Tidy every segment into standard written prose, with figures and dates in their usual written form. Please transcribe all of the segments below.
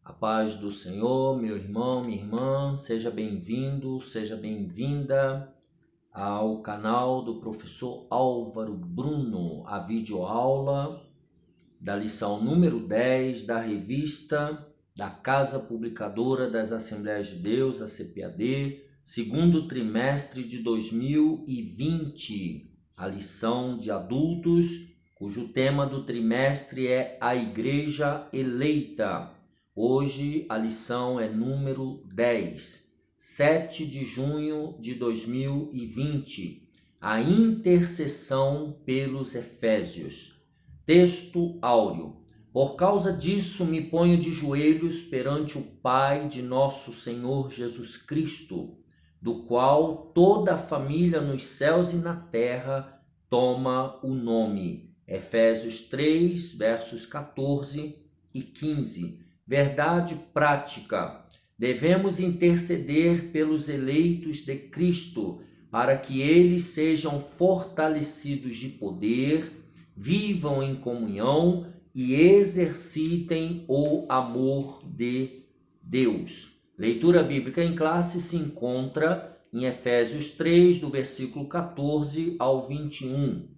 A paz do Senhor, meu irmão, minha irmã, seja bem-vindo, seja bem-vinda ao canal do professor Álvaro Bruno, a videoaula da lição número 10 da revista da Casa Publicadora das Assembleias de Deus, a CPAD, segundo trimestre de 2020, a lição de adultos, cujo tema do trimestre é a Igreja Eleita. Hoje a lição é número 10, 7 de junho de 2020, a intercessão pelos Efésios. Texto áureo. Por causa disso me ponho de joelhos perante o Pai de nosso Senhor Jesus Cristo, do qual toda a família nos céus e na terra toma o nome. Efésios 3, versos 14 e 15. Verdade prática. Devemos interceder pelos eleitos de Cristo, para que eles sejam fortalecidos de poder, vivam em comunhão e exercitem o amor de Deus. Leitura bíblica em classe se encontra em Efésios 3, do versículo 14 ao 21.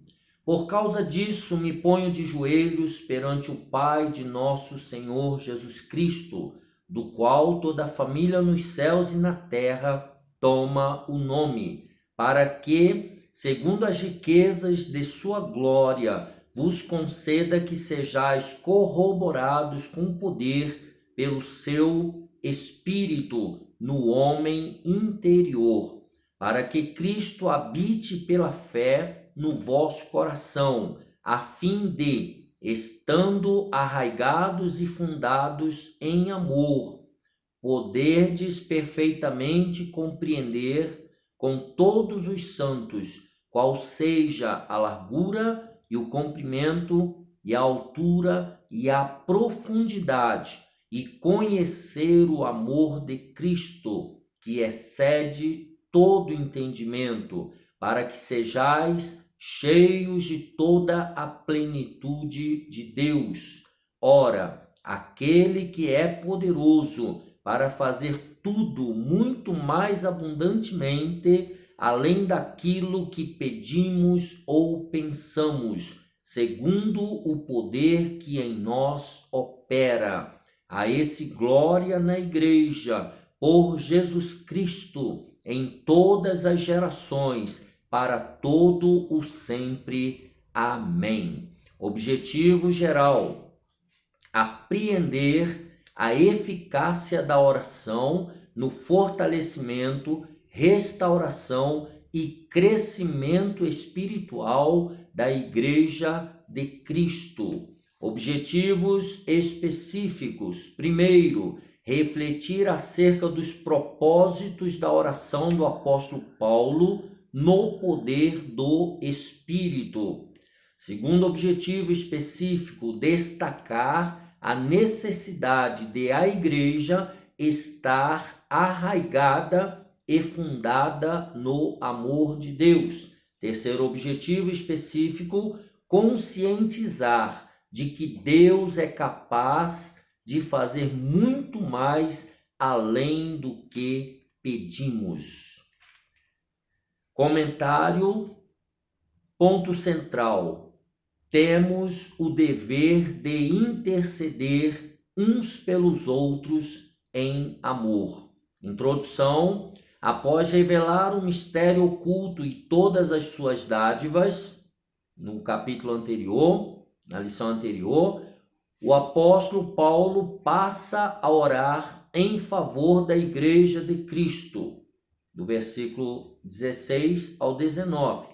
Por causa disso, me ponho de joelhos perante o Pai de nosso Senhor Jesus Cristo, do qual toda a família nos céus e na terra toma o nome, para que, segundo as riquezas de sua glória, vos conceda que sejais corroborados com poder pelo seu Espírito no homem interior, para que Cristo habite pela fé no vosso coração, a fim de, estando arraigados e fundados em amor, poderdes perfeitamente compreender com todos os santos qual seja a largura e o comprimento e a altura e a profundidade, e conhecer o amor de Cristo, que excede todo entendimento, para que sejais cheios de toda a plenitude de Deus. Ora, aquele que é poderoso para fazer tudo muito mais abundantemente, além daquilo que pedimos ou pensamos, segundo o poder que em nós opera. A esse glória na Igreja, por Jesus Cristo, em todas as gerações, para todo o sempre. Amém. Objetivo geral: apreender a eficácia da oração no fortalecimento, restauração e crescimento espiritual da Igreja de Cristo. Objetivos específicos. Primeiro, refletir acerca dos propósitos da oração do apóstolo Paulo no poder do Espírito. Segundo objetivo específico, destacar a necessidade de a igreja estar arraigada e fundada no amor de Deus. Terceiro objetivo específico, conscientizar de que Deus é capaz de fazer muito mais além do que pedimos. Comentário, ponto central: temos o dever de interceder uns pelos outros em amor. Introdução: após revelar o mistério oculto e todas as suas dádivas, no capítulo anterior, na lição anterior, o apóstolo Paulo passa a orar em favor da Igreja de Cristo, do versículo 16 ao 19.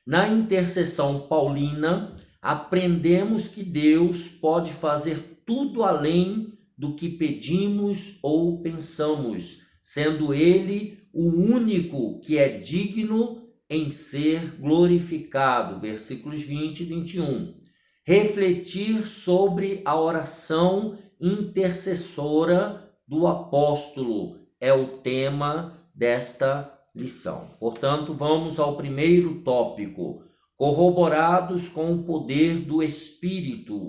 Na intercessão paulina, aprendemos que Deus pode fazer tudo além do que pedimos ou pensamos, sendo Ele o único que é digno em ser glorificado. Versículos 20 e 21. Refletir sobre a oração intercessora do apóstolo é o tema desta lição. Portanto, vamos ao primeiro tópico: corroborados com o poder do Espírito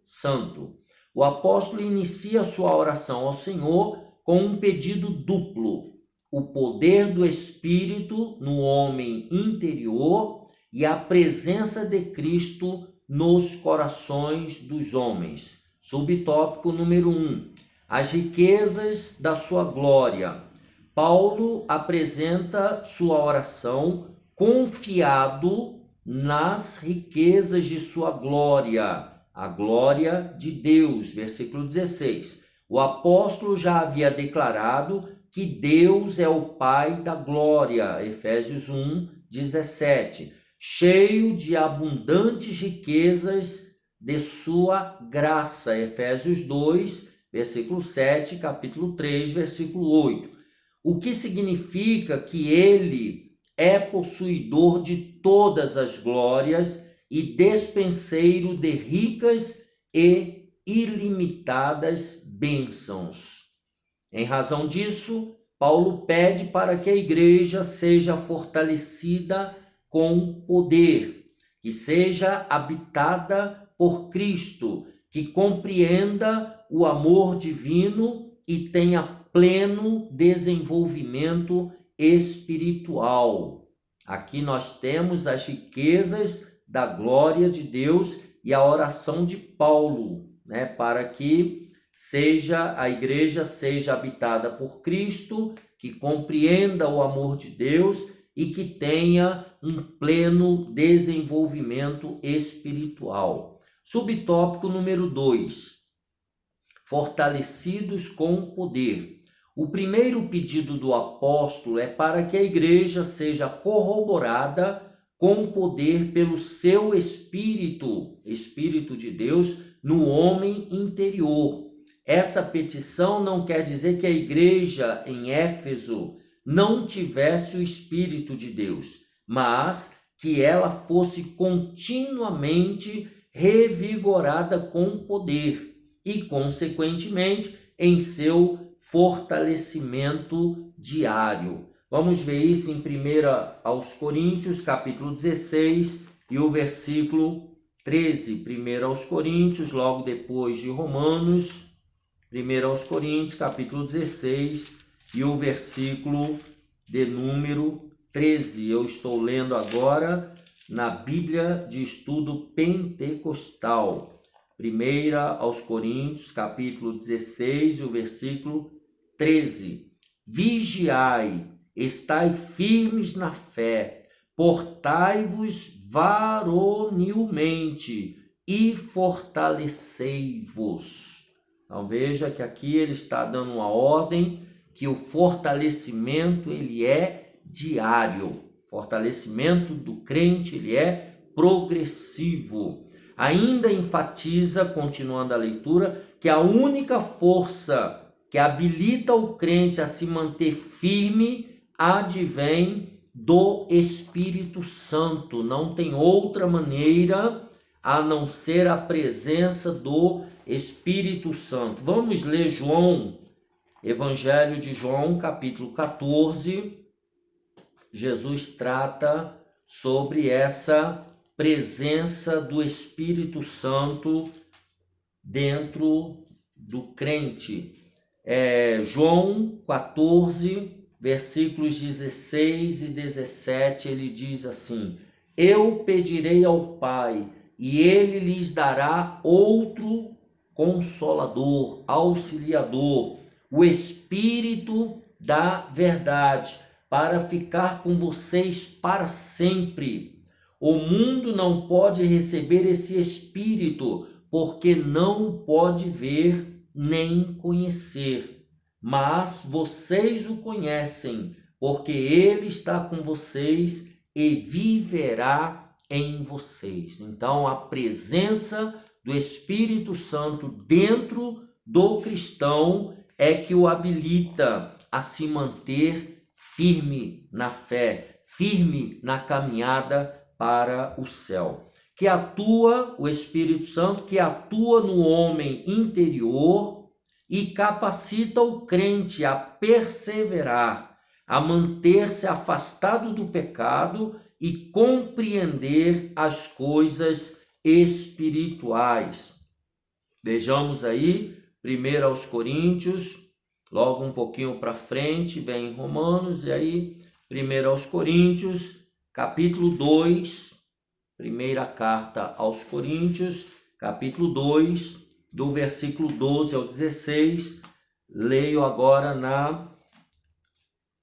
Santo. O apóstolo inicia sua oração ao Senhor com um pedido duplo: o poder do Espírito no homem interior e a presença de Cristo nos corações dos homens. Subtópico número 1. As riquezas da sua glória. Paulo apresenta sua oração confiado nas riquezas de sua glória, a glória de Deus. Versículo 16. O apóstolo já havia declarado que Deus é o Pai da glória. Efésios 1, 17. Cheio de abundantes riquezas de sua graça. Efésios 2, versículo 7, capítulo 3, versículo 8. O que significa que ele é possuidor de todas as glórias e despenseiro de ricas e ilimitadas bênçãos. Em razão disso, Paulo pede para que a igreja seja fortalecida com poder, que seja habitada por Cristo, que compreenda o amor divino e tenha pleno desenvolvimento espiritual. Aqui nós temos as riquezas da glória de Deus e a oração de Paulo, para que a igreja seja habitada por Cristo, que compreenda o amor de Deus e que tenha um pleno desenvolvimento espiritual. Subtópico número 2. Fortalecidos com poder. O primeiro pedido do apóstolo é para que a igreja seja corroborada com poder pelo seu Espírito de Deus, no homem interior. Essa petição não quer dizer que a igreja em Éfeso não tivesse o Espírito de Deus, mas que ela fosse continuamente revigorada com poder e, consequentemente, em seu fortalecimento diário. Vamos ver isso em 1 aos Coríntios, capítulo 16 e o versículo 13. 1 aos Coríntios, logo depois de Romanos, 1 aos Coríntios, capítulo 16 e o versículo de número 13. Eu estou lendo agora na Bíblia de Estudo Pentecostal. 1 aos Coríntios, capítulo 16 e o versículo 13. Vigiai, estai firmes na fé, portai-vos varonilmente e fortalecei-vos. Então veja que aqui ele está dando uma ordem que o fortalecimento ele é diário. O fortalecimento do crente ele é progressivo. Ainda enfatiza, continuando a leitura, que a única força que habilita o crente a se manter firme advém do Espírito Santo. Não tem outra maneira a não ser a presença do Espírito Santo. Vamos ler Evangelho de João, capítulo 14. Jesus trata sobre essa presença do Espírito Santo dentro do crente. João 14, versículos 16 e 17, ele diz assim: Eu pedirei ao Pai, e ele lhes dará outro consolador, auxiliador, o Espírito da verdade, para ficar com vocês para sempre. O mundo não pode receber esse Espírito, porque não pode ver nem conhecer. Mas vocês o conhecem, porque ele está com vocês e viverá em vocês. Então, a presença do Espírito Santo dentro do cristão é que o habilita a se manter firme na fé, firme na caminhada para o céu. Que atua o Espírito Santo, que atua no homem interior e capacita o crente a perseverar, a manter-se afastado do pecado e compreender as coisas espirituais. Vejamos aí, 1 aos Coríntios, logo um pouquinho para frente, vem Romanos, e aí 1 aos Coríntios, capítulo 2, primeira carta aos Coríntios, capítulo 2, do versículo 12 ao 16, leio agora na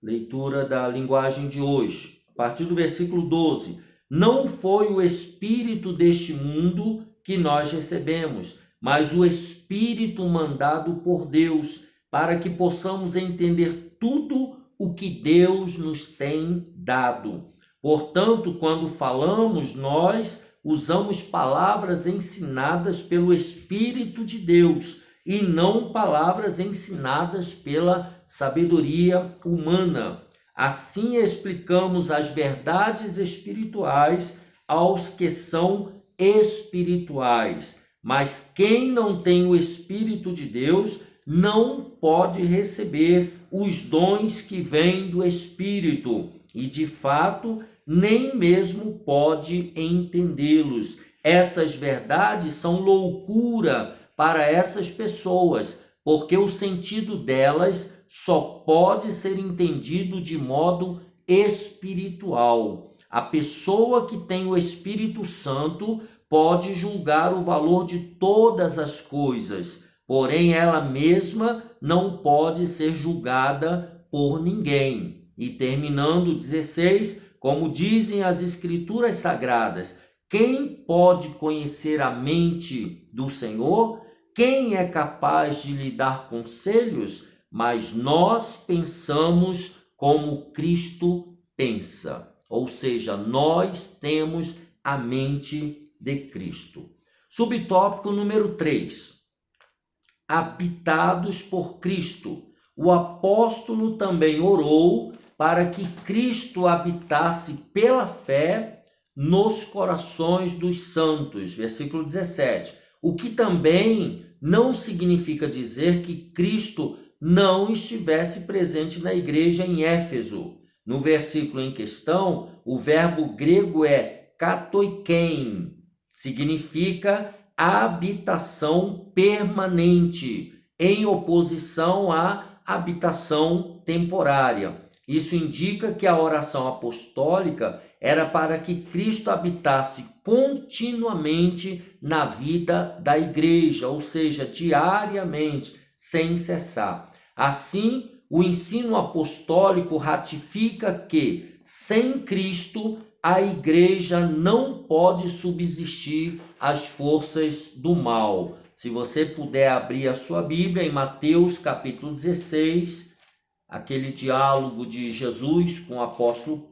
leitura da linguagem de hoje. A partir do versículo 12, não foi o espírito deste mundo que nós recebemos, mas o Espírito mandado por Deus, para que possamos entender tudo o que Deus nos tem dado. Portanto, quando falamos, nós usamos palavras ensinadas pelo Espírito de Deus e não palavras ensinadas pela sabedoria humana. Assim explicamos as verdades espirituais aos que são espirituais. Mas quem não tem o Espírito de Deus não pode receber os dons que vêm do Espírito e, de fato, nem mesmo pode entendê-los. Essas verdades são loucura para essas pessoas, porque o sentido delas só pode ser entendido de modo espiritual. A pessoa que tem o Espírito Santo pode julgar o valor de todas as coisas, porém ela mesma não pode ser julgada por ninguém. E terminando 16, como dizem as Escrituras Sagradas, quem pode conhecer a mente do Senhor? Quem é capaz de lhe dar conselhos? Mas nós pensamos como Cristo pensa, ou seja, nós temos a mente de Cristo. Subtópico número 3. Habitados por Cristo. O apóstolo também orou para que Cristo habitasse pela fé nos corações dos santos. Versículo 17. O que também não significa dizer que Cristo não estivesse presente na igreja em Éfeso. No versículo em questão, o verbo grego é katoiken, significa habitação permanente, em oposição à habitação temporária. Isso indica que a oração apostólica era para que Cristo habitasse continuamente na vida da igreja, ou seja, diariamente, sem cessar. Assim, o ensino apostólico ratifica que, sem Cristo, a igreja não pode subsistir às forças do mal. Se você puder abrir a sua Bíblia em Mateus capítulo 16, aquele diálogo de Jesus com o apóstolo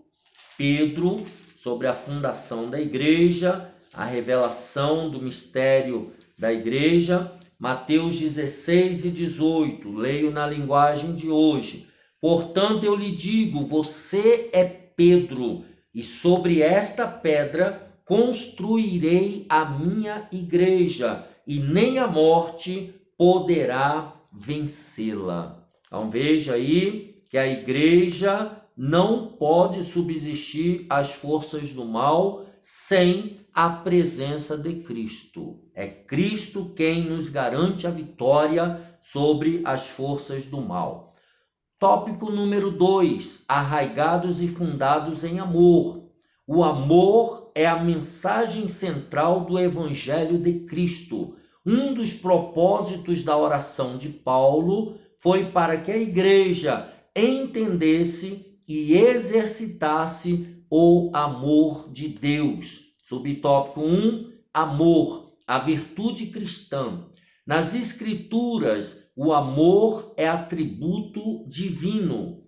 Pedro sobre a fundação da igreja, a revelação do mistério da igreja, Mateus 16 e 18, leio na linguagem de hoje. Portanto, eu lhe digo, você é Pedro, e sobre esta pedra construirei a minha igreja, e nem a morte poderá vencê-la. Então veja aí que a igreja não pode subsistir às forças do mal sem a presença de Cristo. É Cristo quem nos garante a vitória sobre as forças do mal. Tópico número 2, arraigados e fundados em amor. O amor é a mensagem central do Evangelho de Cristo. Um dos propósitos da oração de Paulo foi para que a igreja entendesse e exercitasse o amor de Deus. Subtópico 1, amor, a virtude cristã. Nas Escrituras, o amor é atributo divino.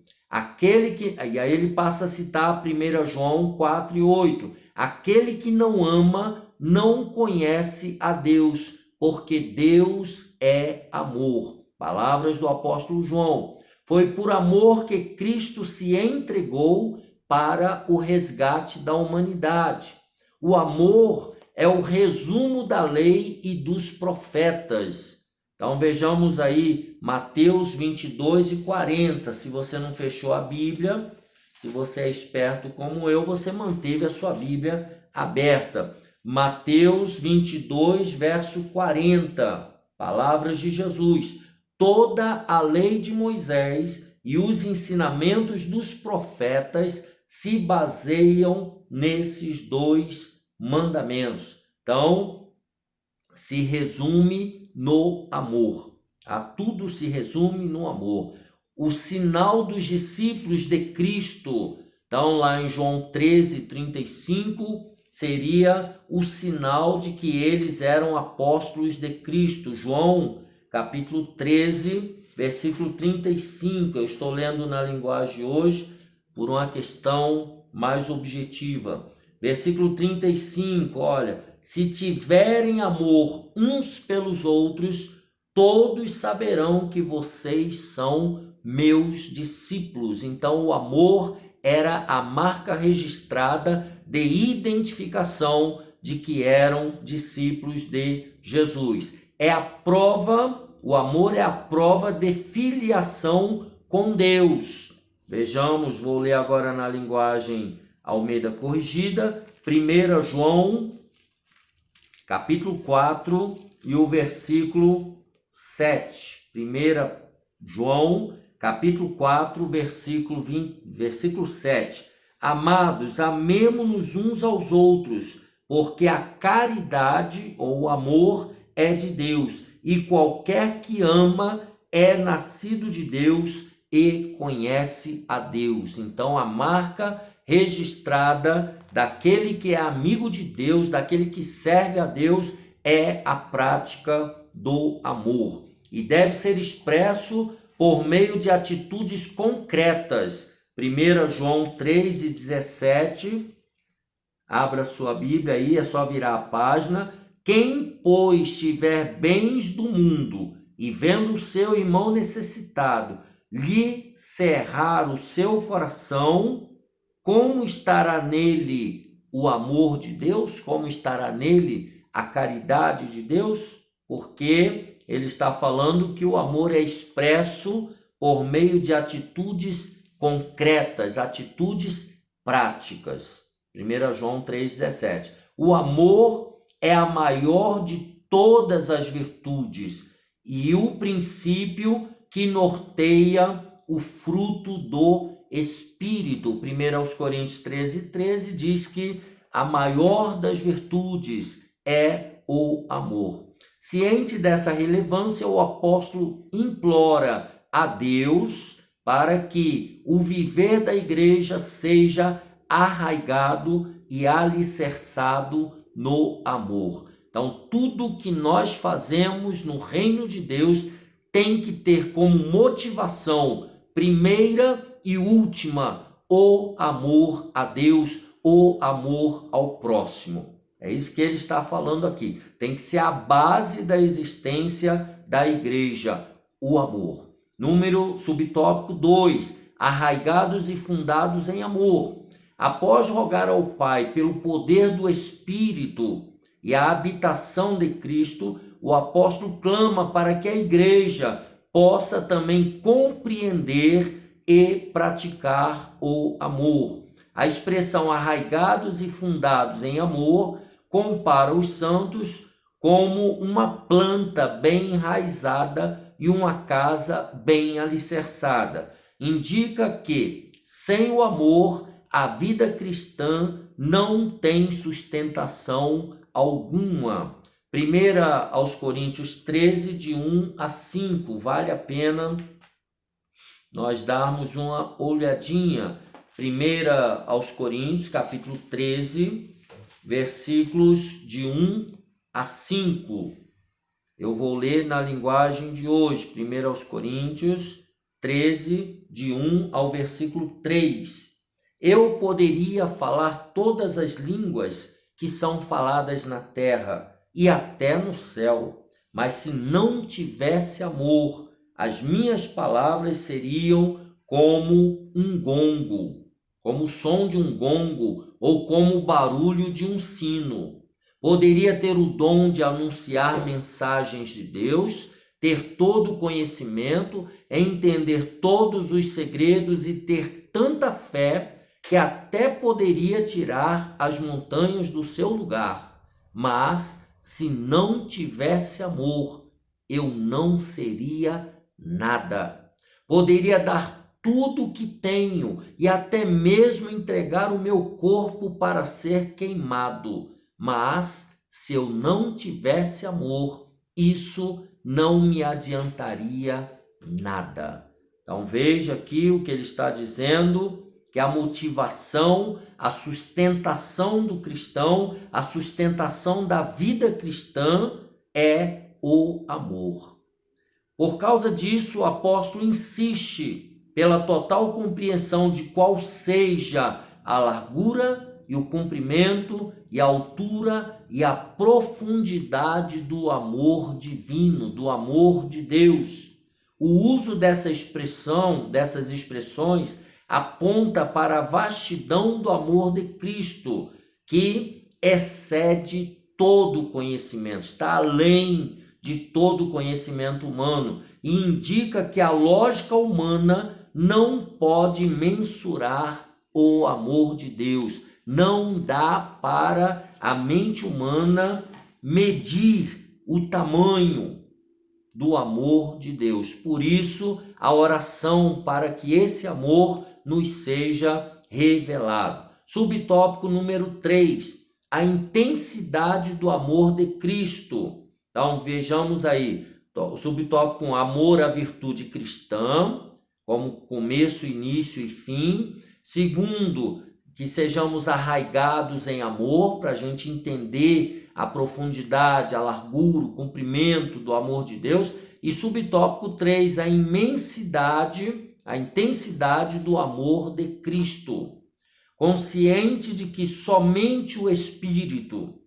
E aí ele passa a citar 1 João 4 e 8. Aquele que não ama não conhece a Deus, porque Deus é amor. Palavras do apóstolo João. Foi por amor que Cristo se entregou para o resgate da humanidade. O amor é o resumo da lei e dos profetas. Então vejamos aí Mateus 22 e 40. Se você não fechou a Bíblia, se você é esperto como eu, você manteve a sua Bíblia aberta. Mateus 22, verso 40. palavras de Jesus. Toda a lei de Moisés e os ensinamentos dos profetas se baseiam nesses dois mandamentos. Então, se resume no amor. Tudo se resume no amor. O sinal dos discípulos de Cristo, então lá em João 13:35, seria o sinal de que eles eram apóstolos de Cristo. João, capítulo 13, versículo 35. Eu estou lendo na linguagem de hoje por uma questão mais objetiva. Versículo 35, olha: se tiverem amor uns pelos outros, todos saberão que vocês são meus discípulos. Então, o amor era a marca registrada de identificação de que eram discípulos de Jesus. É a prova, o amor é a prova de filiação com Deus. Vejamos, vou ler agora na linguagem Almeida Corrigida, 1 João, capítulo 4 e o versículo 7. 1 João, capítulo 4, versículo 7. Amados, amemo-nos uns aos outros, porque a caridade ou o amor é de Deus, e qualquer que ama é nascido de Deus e conhece a Deus. Então, a marca registrada daquele que é amigo de Deus, daquele que serve a Deus, é a prática do amor. E deve ser expresso por meio de atitudes concretas. 1 João 3:17, abra sua Bíblia aí, é só virar a página. Quem, pois, tiver bens do mundo e vendo o seu irmão necessitado, lhe cerrar o seu coração, como estará nele o amor de Deus? Como estará nele a caridade de Deus? Porque ele está falando que o amor é expresso por meio de atitudes concretas, atitudes práticas. 1 João 3,17. O amor é a maior de todas as virtudes e o princípio que norteia o fruto do Espírito. 1 Coríntios 13:13 diz que a maior das virtudes é o amor. Ciente dessa relevância, o apóstolo implora a Deus para que o viver da igreja seja arraigado e alicerçado no amor. Então, tudo que nós fazemos no reino de Deus tem que ter como motivação primeira e última o amor a Deus, o amor ao próximo. É isso que ele está falando aqui. Tem que ser a base da existência da igreja, o amor. Subtópico 2, arraigados e fundados em amor. Após rogar ao Pai pelo poder do Espírito e a habitação de Cristo, o apóstolo clama para que a igreja possa também compreender e praticar o amor. A expressão arraigados e fundados em amor compara os santos como uma planta bem enraizada e uma casa bem alicerçada. Indica que, sem o amor, a vida cristã não tem sustentação alguma. 1 aos Coríntios 13, de 1 a 5. Vale a pena nós darmos uma olhadinha. 1 aos Coríntios, capítulo 13, versículos de 1 a 5. Eu vou ler na linguagem de hoje. 1 aos Coríntios 13, de 1 ao versículo 3. Eu poderia falar todas as línguas que são faladas na terra e até no céu, mas se não tivesse amor, as minhas palavras seriam como um gongo, como o som de um gongo ou como o barulho de um sino. Poderia ter o dom de anunciar mensagens de Deus, ter todo o conhecimento, entender todos os segredos e ter tanta fé que até poderia tirar as montanhas do seu lugar. Mas, se não tivesse amor, eu não seria nada. Poderia dar tudo o que tenho e até mesmo entregar o meu corpo para ser queimado, mas se eu não tivesse amor, isso não me adiantaria nada. Então veja aqui o que ele está dizendo, que a motivação, a sustentação do cristão, a sustentação da vida cristã é o amor. Por causa disso, o apóstolo insiste pela total compreensão de qual seja a largura e o comprimento e a altura e a profundidade do amor divino, do amor de Deus. O uso dessa expressão, dessas expressões, aponta para a vastidão do amor de Cristo, que excede todo o conhecimento, está além de todo o conhecimento humano e indica que a lógica humana não pode mensurar o amor de Deus. Não dá para a mente humana medir o tamanho do amor de Deus. Por isso, a oração para que esse amor nos seja revelado. Subtópico número 3, a intensidade do amor de Cristo. Então, vejamos aí, o subtópico 1, amor à virtude cristã, como começo, início e fim. Segundo, que sejamos arraigados em amor, para a gente entender a profundidade, a largura, o comprimento do amor de Deus. E subtópico 3, a imensidade, a intensidade do amor de Cristo. Consciente de que somente o Espírito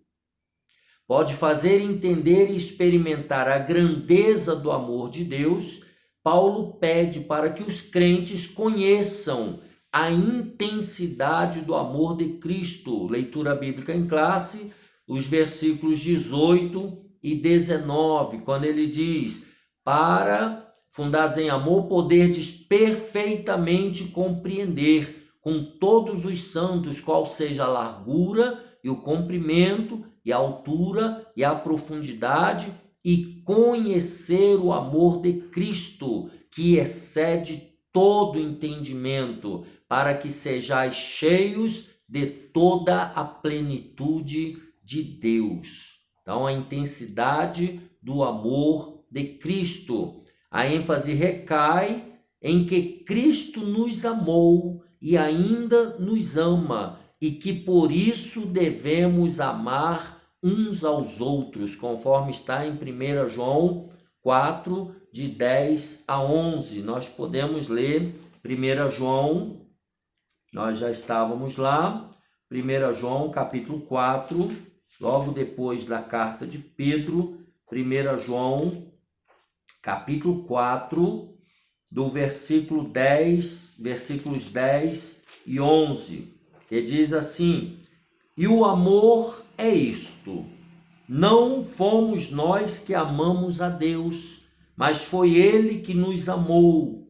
pode fazer entender e experimentar a grandeza do amor de Deus, Paulo pede para que os crentes conheçam a intensidade do amor de Cristo. Leitura bíblica em classe, os versículos 18 e 19, quando ele diz: para, fundados em amor, poderdes perfeitamente compreender com todos os santos qual seja a largura e o comprimento e a altura e a profundidade, e conhecer o amor de Cristo, que excede todo entendimento, para que sejais cheios de toda a plenitude de Deus. Então, a intensidade do amor de Cristo. A ênfase recai em que Cristo nos amou e ainda nos ama, e que por isso devemos amar uns aos outros, conforme está em 1 João 4, de 10 a 11. Nós podemos ler 1 João, nós já estávamos lá, 1 João capítulo 4, logo depois da carta de Pedro, 1 João capítulo 4, do versículo 10, versículos 10 e 11, que diz assim: e o amor é isto, não fomos nós que amamos a Deus, mas foi Ele que nos amou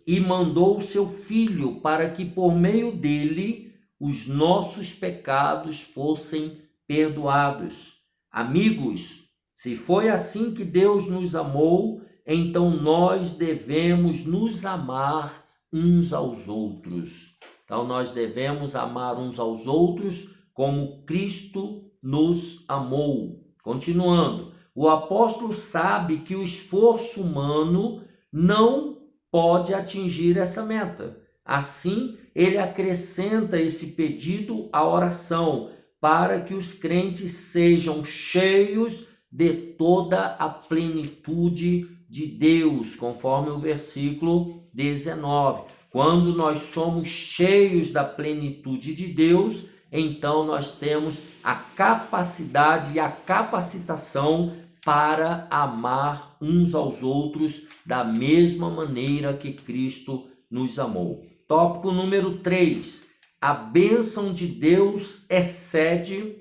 e mandou o seu Filho para que por meio dele os nossos pecados fossem perdoados. Amigos, se foi assim que Deus nos amou, então nós devemos nos amar uns aos outros. Então nós devemos amar uns aos outros como Cristo nos amou. Continuando, o apóstolo sabe que o esforço humano não pode atingir essa meta. Assim, ele acrescenta esse pedido à oração para que os crentes sejam cheios de toda a plenitude de Deus, conforme o versículo 19. Quando nós somos cheios da plenitude de Deus, então nós temos a capacidade e a capacitação para amar uns aos outros da mesma maneira que Cristo nos amou. Tópico número 3. A bênção de Deus excede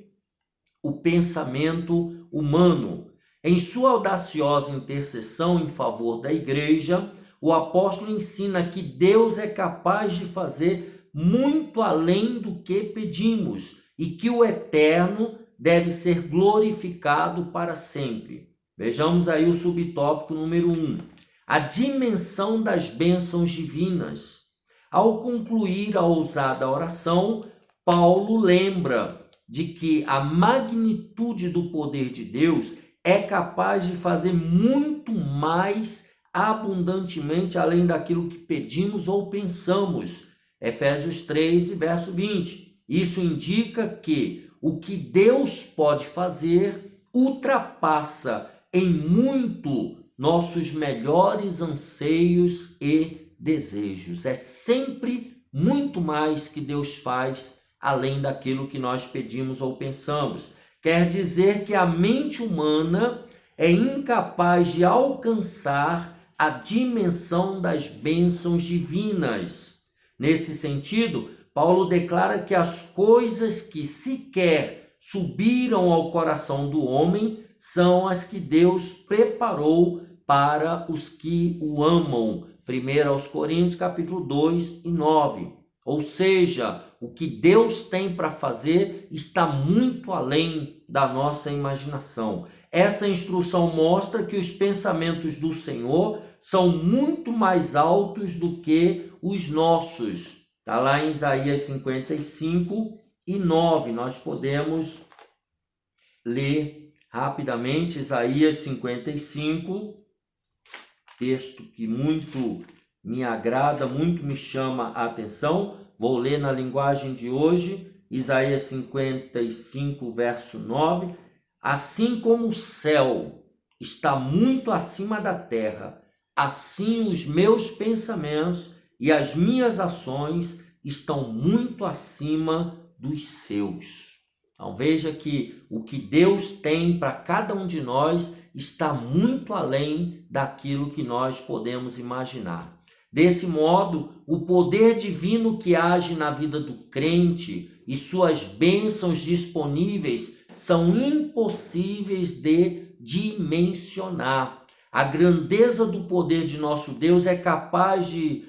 o pensamento humano. Em sua audaciosa intercessão em favor da igreja, o apóstolo ensina que Deus é capaz de fazer muito além do que pedimos e que o eterno deve ser glorificado para sempre. Vejamos aí o subtópico número 1. A dimensão das bênçãos divinas. Ao concluir a ousada oração, Paulo lembra de que a magnitude do poder de Deus é capaz de fazer muito mais abundantemente além daquilo que pedimos ou pensamos. Efésios 3, verso 20. Isso indica que o que Deus pode fazer ultrapassa em muito nossos melhores anseios e desejos. É sempre muito mais que Deus faz além daquilo que nós pedimos ou pensamos. Quer dizer que a mente humana é incapaz de alcançar a dimensão das bênçãos divinas. Nesse sentido, Paulo declara que as coisas que sequer subiram ao coração do homem são as que Deus preparou para os que o amam. 1 Coríntios capítulo 2 e 9. Ou seja, o que Deus tem para fazer está muito além da nossa imaginação. Essa instrução mostra que os pensamentos do Senhor são muito mais altos do que os nossos. Está lá em Isaías 55 e 9. Nós podemos ler rapidamente Isaías 55, texto que muito me agrada, muito me chama a atenção. Vou ler na linguagem de hoje, Isaías 55, verso 9. Assim como o céu está muito acima da terra, assim os meus pensamentos e as minhas ações estão muito acima dos seus. Então veja que o que Deus tem para cada um de nós está muito além daquilo que nós podemos imaginar. Desse modo, o poder divino que age na vida do crente e suas bênçãos disponíveis são impossíveis de dimensionar. A grandeza do poder de nosso Deus é capaz de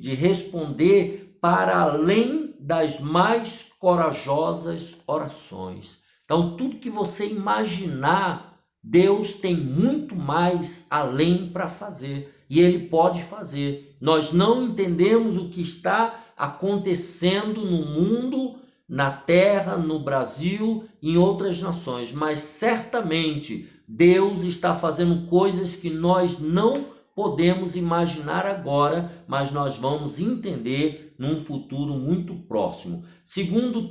responder para além das mais corajosas orações. Então, tudo que você imaginar, Deus tem muito mais além para fazer. E Ele pode fazer. Nós não entendemos o que está acontecendo no mundo, na terra, no Brasil, em outras nações, mas certamente Deus está fazendo coisas que nós não podemos imaginar agora, mas nós vamos entender num futuro muito próximo. Segundo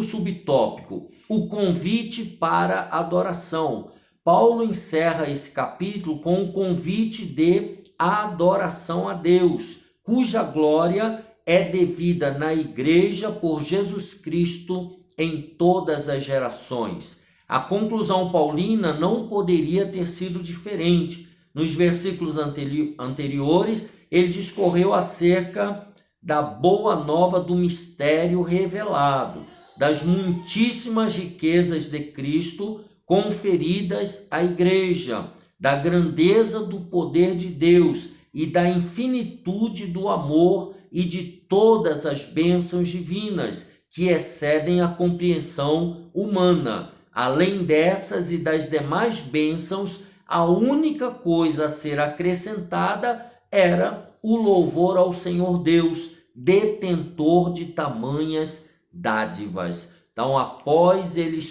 subtópico, o convite para adoração. Paulo encerra esse capítulo com o convite de adoração a Deus, cuja glória é devida na igreja por Jesus Cristo em todas as gerações. A conclusão paulina não poderia ter sido diferente. Nos versículos anteriores, ele discorreu acerca da boa nova do mistério revelado, das muitíssimas riquezas de Cristo conferidas à igreja, da grandeza do poder de Deus e da infinitude do amor e de todas as bênçãos divinas que excedem a compreensão humana. Além dessas e das demais bênçãos, a única coisa a ser acrescentada era o louvor ao Senhor Deus, detentor de tamanhas dádivas. Então, após ele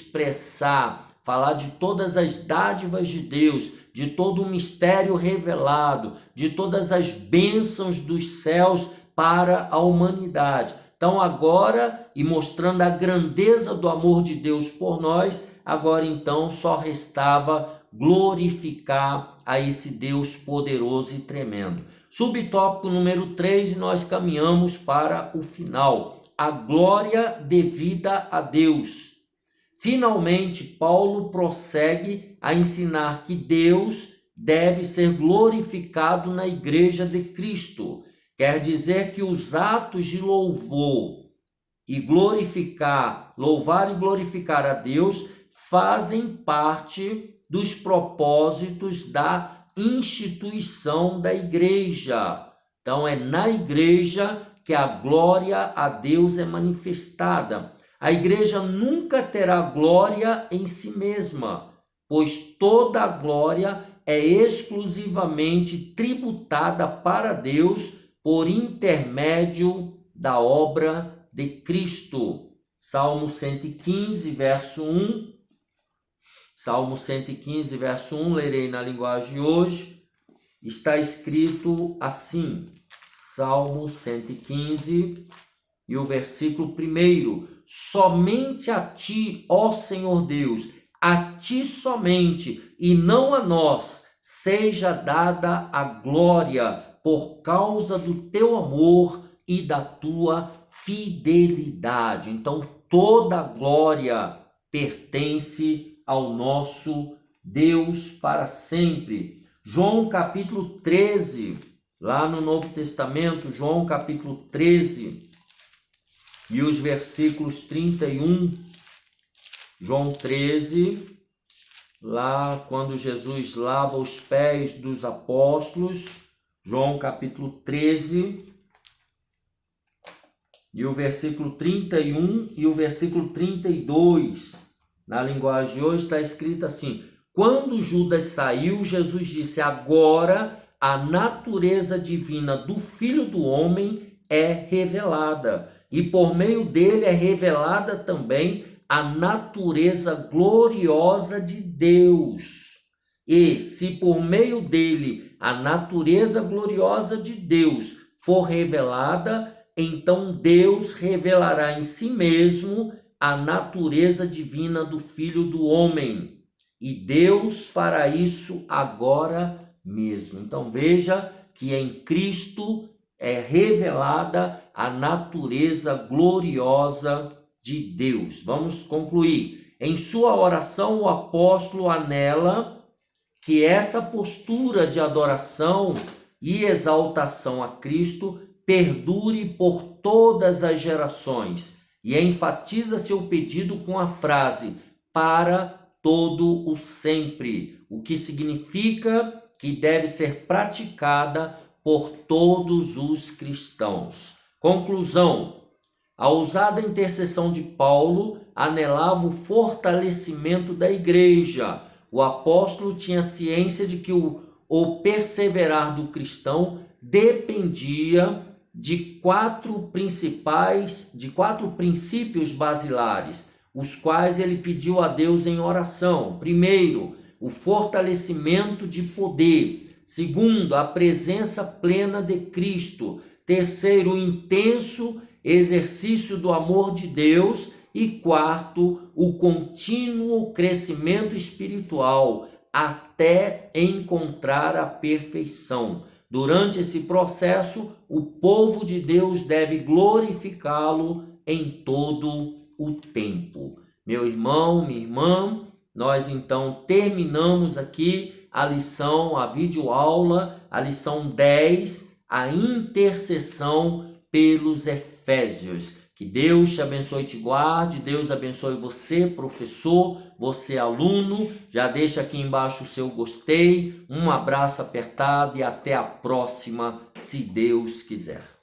falar de todas as dádivas de Deus, de todo o mistério revelado, de todas as bênçãos dos céus para a humanidade. Então agora, e mostrando a grandeza do amor de Deus por nós, agora então só restava glorificar a esse Deus poderoso e tremendo. Subtópico número 3, e nós caminhamos para o final. A glória devida a Deus. Finalmente, Paulo prossegue a ensinar que Deus deve ser glorificado na igreja de Cristo. Quer dizer que os atos de louvar e glorificar a Deus fazem parte dos propósitos da instituição da igreja. Então é na igreja que a glória a Deus é manifestada. A igreja nunca terá glória em si mesma. pois toda a glória é exclusivamente tributada para Deus por intermédio da obra de Cristo. Salmo 115, verso 1. Salmo 115, verso 1, lerei na linguagem de hoje. Está escrito assim, Salmo 115, e o versículo 1. Somente a ti, ó Senhor Deus, a ti somente, e não a nós, seja dada a glória por causa do teu amor e da tua fidelidade. Então, toda a glória pertence ao nosso Deus para sempre. João capítulo 13, lá no Novo Testamento, João capítulo 13, e os versículos 31, João 13, lá quando Jesus lava os pés dos apóstolos, João capítulo 13, e o versículo 31 e o versículo 32, na linguagem de hoje está escrito assim: quando Judas saiu, Jesus disse: agora a natureza divina do Filho do Homem é revelada, e por meio dele é revelada também a natureza gloriosa de Deus. E se por meio dele a natureza gloriosa de Deus for revelada, então Deus revelará em si mesmo a natureza divina do Filho do Homem. E Deus fará isso agora mesmo. Então veja que em Cristo é revelada a natureza gloriosa de Deus. Vamos concluir. Em sua oração, o apóstolo anela que essa postura de adoração e exaltação a Cristo perdure por todas as gerações, e enfatiza seu pedido com a frase para todo o sempre, o que significa que deve ser praticada por todos os cristãos. Conclusão: a ousada intercessão de Paulo anelava o fortalecimento da igreja. O apóstolo tinha ciência de que o perseverar do cristão dependia de quatro princípios basilares, os quais ele pediu a Deus em oração. Primeiro, o fortalecimento de poder. Segundo, a presença plena de Cristo. Terceiro, o intenso exercício do amor de Deus. E quarto, o contínuo crescimento espiritual até encontrar a perfeição. Durante esse processo, o povo de Deus deve glorificá-lo em todo o tempo. Meu irmão, minha irmã, nós então terminamos aqui a lição, a videoaula, a lição 10, a intercessão pelos Efésios. Que Deus te abençoe e te guarde, Deus abençoe você, professor, você, aluno. Já deixa aqui embaixo o seu gostei, um abraço apertado e até a próxima, se Deus quiser.